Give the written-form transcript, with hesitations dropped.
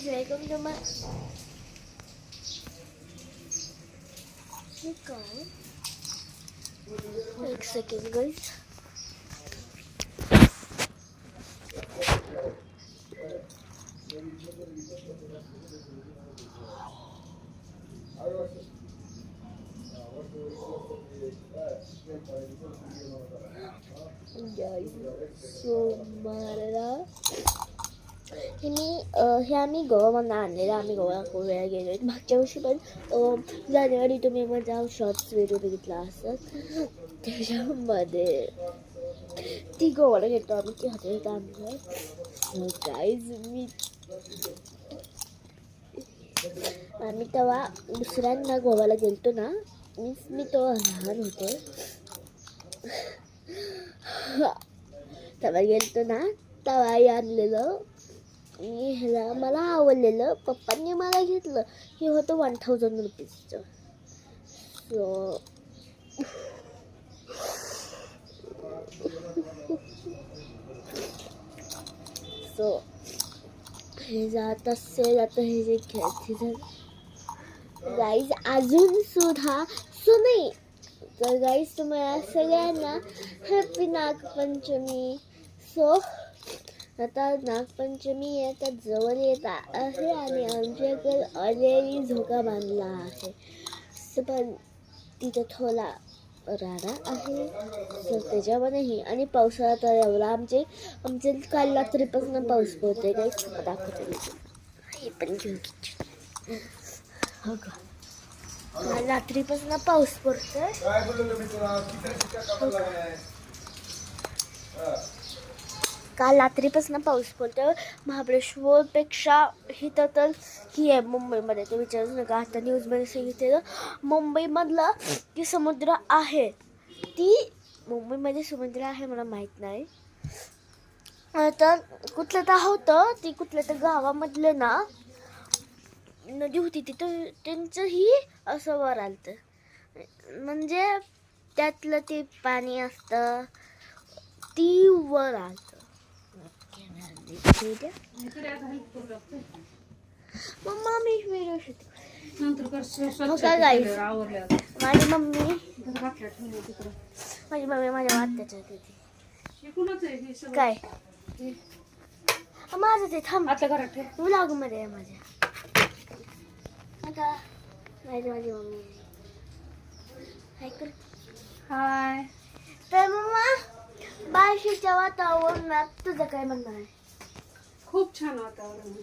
Welcome to माय एक second guys. So मला हे आम्ही गोवामधून आणलेलं. आम्ही गोवा खूप वेळा गेलो. मागच्या वर्षी पण जानेवारी तुम्ही माझा शॉर्ट्स व्हिडिओ बघितला असत. त्याच्यामध्ये ती गोवाला गेलो आम्ही. ती हॉटेल आणलं. सो गाईज आम्ही तेव्हा दुसऱ्यांदा गोवाला गेलतो ना. मी तेव्हा लहान होते. तेव्हा गेलतो ना तेव्हा आणलेलं. ह्याला मला आवडलेलं. पप्पांनी मला घेतलं. हे होतं 1000 रुपीजचं. सो हे जात असेल आता. हे जे खेळते गाईज अजून सुद्धा सो नाही तर गाईज तुम्हाला सगळ्यांना हॅपी नागपंचमी. सो आता नागपंचमी आता जवळ येत आहे आणि आमच्याकडे ऑलरेडी झोका बांधला आहे. पण तिथं थोडा राडा आहे. तर त्याच्यामध्येही आणि पावसाळा तर एवढा आमचे काल रात्रीपासून पाऊस पडतोय. काही दाखवते हे पण घेऊन हो का. काल रात्रीपासून पाऊस पडतोय. काल रात्रीपासून पाऊस पडतोय. महाबळेश्वरपेक्षा इथं तर ही आहे मुंबईमध्ये. ते विचारूच नका. आता न्यूजमध्ये सांगितलेलं मुंबईमधलं की समुद्र आहे. ती मुंबईमध्ये समुद्र आहे मला माहीत नाही. तर कुठलं तर होतं. ती कुठल्या तर गावामधलं ना नदी होती. तिथं त्यांचंही असं वर आलतं. म्हणजे त्यातलं ते पाणी असतं ती वर आलतं. मम्मा मी व्हिडिओ शूट माझी मम्मी माझ्या आत्याच्या तिथे काय माझं ते थांब व्लॉग मध्ये आहे माझ्या. आता माझी मम्मी हाय. तर मम्मा बार्शीच्या वातावरणात तुझं काय म्हणणं आहे? खूप छान वातावरण आहे.